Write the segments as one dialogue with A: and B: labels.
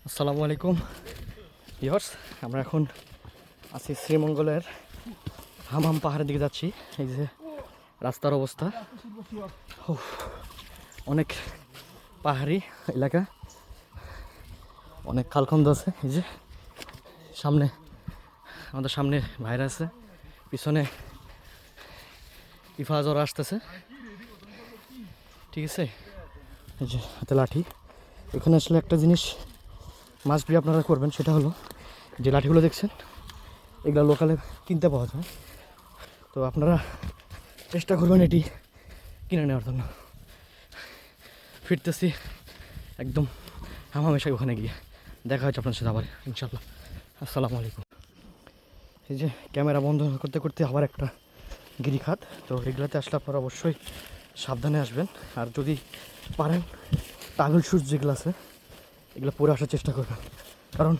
A: আসসালামু আলাইকুম ভিউয়ার্স, আমরা এখন আছি শ্রীমঙ্গলের হামহাম পাহাড়ের দিকে যাচ্ছি। এই যে রাস্তার অবস্থা, অনেক পাহাড়ি এলাকা, অনেক খালখন্দ আছে। এই যে সামনে আমাদের সামনে ভাইরা আছে, পিছনে ইফাজরা আসতেছে, ঠিক আছে। এই যে হাতে লাঠি। এখানে আসলে একটা জিনিস মাস্ট বি আপনারা করবেন, সেটা হলো যে লাঠিগুলো দেখছেন এগুলো লোকালে কিনতে পাওয়া যায়, তো আপনারা চেষ্টা করবেন এটি কিনে নেওয়ার জন্য। ফিরতেছি একদম হামামেশাই ওখানে গিয়ে দেখা হচ্ছে আপনার সাথে আবার ইনশাল্লাহ। আসসালামু আলাইকুম। এই যে ক্যামেরা বন্ধ করতে করতে আবার একটা গিরিখাত, তো এগুলোতে আসলে আপনারা অবশ্যই সাবধানে আসবেন। আর যদি পারেন ট্রাভেল শুজ যেগুলো আছে এগুলো পরে আসার চেষ্টা করবেন, কারণ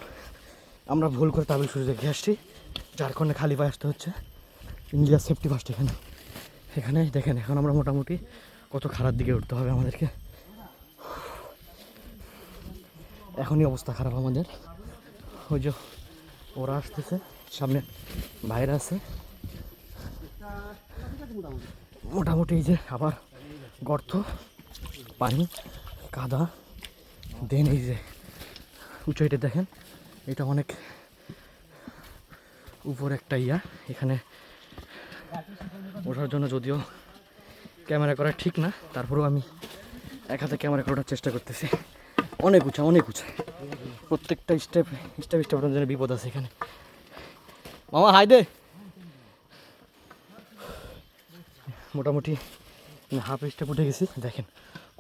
A: আমরা ভুল করে ট্রাভেল শুজ দেখে আসছি, যার কারণে খালি পায়ে আসতে হচ্ছে। India safety first. এখানে দেখেন এখন আমরা মোটামুটি কত খারাপ দিকে উঠতে হবে আমাদেরকে। এখনই অবস্থা খারাপ আমাদের। ওই যে ওরা আসতেছে, সামনে বাইরে আছে মোটামুটি। এই যে আবার গর্ত, পানি, কাদা, দেন এই যে উঁচাইটা দেখেন, এটা অনেক উপর একটা এখানে ওঠার জন্য যদিও ক্যামেরা করা ঠিক না, তারপরেও আমি এক হাতে ক্যামেরা করার চেষ্টা করতেছি। অনেক উঁচা, অনেক উঁচা, প্রত্যেকটা স্টেপ স্টেপ স্টেপ জন্য বিপদ আছে এখানে। মামা হাই দে। মোটামুটি হাফ স্টেপ উঠে গেছি। দেখেন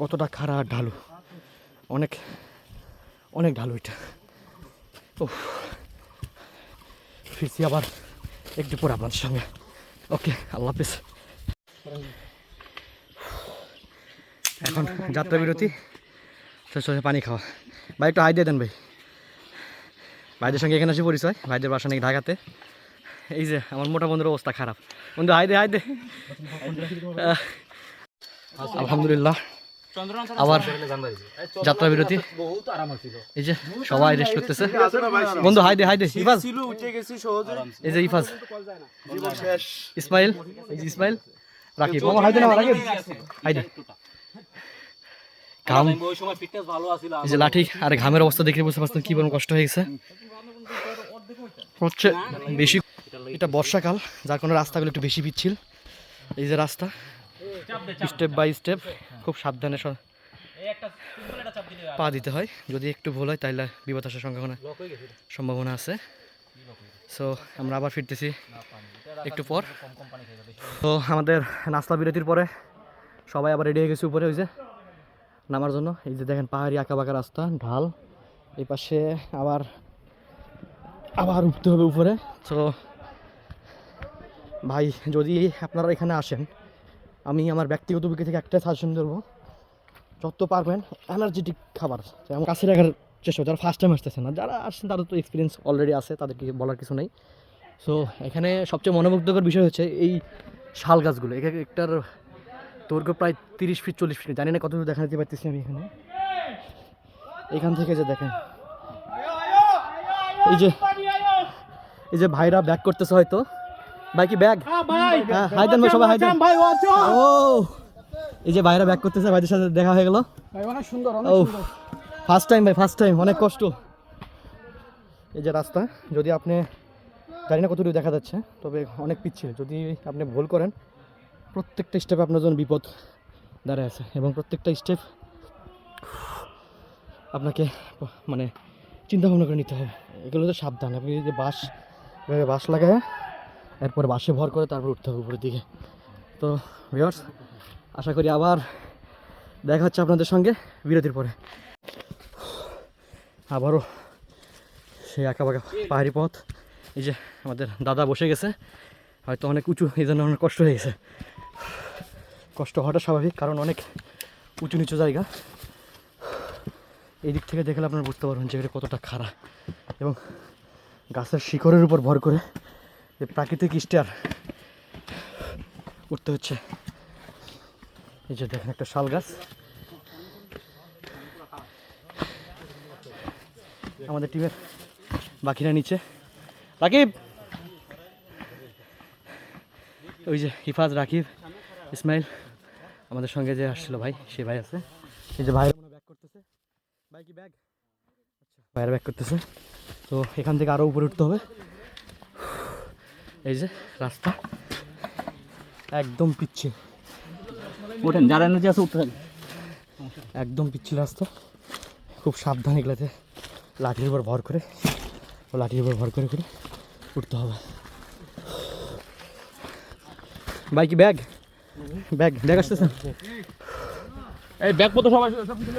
A: কতটা খাড়া ঢালু, অনেক অনেক ঢালু এটা। ও ফিরছি আবার একটু পরে আপনাদের সঙ্গে। ওকে, আল্লাহ হাফিজ। এখন যাত্রা বিরতি, পানি খাওয়া। ভাই একটু হাই দিয়ে দেন ভাই। ভাইদের সঙ্গে এখানে এসে পরিচয়, ভাইদের বাসা নাকি ঢাকাতে। এই যে আমার মোটা বন্ধুর অবস্থা খারাপ। বন্ধু হাই দে, হাই দে। আলহামদুলিল্লাহ আবার যাত্রা বিরতি। এই যে সবাই রেস্ট করতেছে। বন্ধু হাই দে, হাই দে। ইফাজ, এই যে ইফাজ, ইসমাইল, এই যে ইসমাইল, রাকিব। মামা হাই দে না, রাকিব হাই দে। ঘাম, এই যে লাঠি আর ঘামের অবস্থা দেখে বুঝতে পারছেন কি পরিমাণ কষ্ট হয়ে গেছে। হচ্ছে বেশি, এটা বর্ষাকাল যার কারণে রাস্তাগুলো একটু বেশি পিচ্ছিল। এই যে রাস্তা স্টেপ বাই স্টেপ খুব সাবধানে পা দিতে হয়, যদি একটু ভুল হয় তাহলে বিপদ আসার সম্ভাবনা আছে। সো আমরা আবার ফিরতেছি একটু পর। তো আমাদের নাস্তা বিরতির পরে সবাই আবার রেডি হয়ে গেছে উপরে ওই যে নামার জন্য। এই যে দেখেন পাহাড়ি আঁকা বাঁকা রাস্তা, ঢাল, এই পাশে আবার আবার উঠতে হবে উপরে। তো ভাই যদি আপনারা এখানে আসেন, আমি আমার ব্যক্তিগত অভিজ্ঞতা থেকে একটা সাজেশন দেবো, যত পারবেন এনার্জেটিক খাবার যেমন কাছে রাখার চেষ্টা, যারা ফার্স্ট টাইম আসতেছে না, যারা আসছেন তাদের তো এক্সপিরিয়েন্স অলরেডি আছে, তাদেরকে বলার কিছু নেই। সো এখানে সবচেয়ে মনোমুগ্ধকর বিষয় হচ্ছে এই শাল গাছগুলো। একটার দৈর্ঘ্য প্রায় 30 ফিট 40 ফিট, জানি না কতটুকু দেখা যেতে পারতেছি আমি এখান থেকে। যে দেখেন এই যে ভাইরা ব্যাক করতেছে হয়তো। ভাই কি ব্যাগ? হ্যাঁ, হাই দেন ভাই, সবাই হাই দেন। ও এই যে ভাইরা ব্যাক করতেছে, ভাইদের সাথে দেখা হয়ে গেল। অনেক সুন্দর, ও ফার্স্ট টাইম ভাই, ফার্স্ট টাইম, অনেক কষ্ট। এই যে রাস্তা, যদি আপনি জানি না কতটুকু দেখা যাচ্ছে, তবে অনেক পিচ্ছিল। যদি আপনি ভুল করেন প্রত্যেকটা স্টেপে আপনার জন্য বিপদ দাঁড়ায় আছে, এবং প্রত্যেকটা স্টেপ আপনাকে মানে চিন্তা ভাবনা করে নিতে হবে। এগুলো তো সাবধান। আপনি যদি বাঁশ লাগায় এরপরে বাসে ভর করে তারপর উঠতে হবে উপরের দিকে। তো ভিউয়ার্স, আশা করি আবার দেখা হচ্ছে আপনাদের সঙ্গে বিরতির পরে। আবারও সেই আঁকা বাঁকা পাহাড়ি পথ। এই যে আমাদের দাদা বসে গেছে, হয়তো অনেক উঁচু, এই জন্য অনেক কষ্ট হয়ে গেছে। কষ্ট হওয়াটা স্বাভাবিক, কারণ অনেক উঁচু নিচু জায়গা। এই দিক থেকে দেখলে আপনারা বুঝতে পারবেন যে এটা কতটা খাড়া, এবং গাছের শিকড়ের উপর ভর করে যে প্রাকৃতিক স্টার উঠতে হচ্ছে। এই যে দেখেন একটা শাল গাছ, আমাদের টিমের বাকিরা নিচে। রাকিব, ওই যে হিফাজ, রাকিব, ইসমাইল আমাদের সঙ্গে যে আসছিল ভাই, সে ভাই আছে। এই যে ভাইয়ের ব্যাক করতেছে। ভাই কি ব্যাগ? আচ্ছা, ভাইয়ের ব্যাক করতেছে। তো এখান থেকে আরও উপরে উঠতে হবে। এই যে রাস্তা একদম পিচ্ছিল,
B: ওঠেন, যারা এনার্জি আছে উঠতে
A: একদম পিচ্ছিল রাস্তা। খুব সাবধান এগুলোতে লাঠির উপর ভর করে, লাঠির উপর ভর করে করে উঠতে হবে। ভাই কি ব্যাগ? ব্যাগ আসতেছে।
B: এই ব্যাগ পত্র সবাই সব কিছু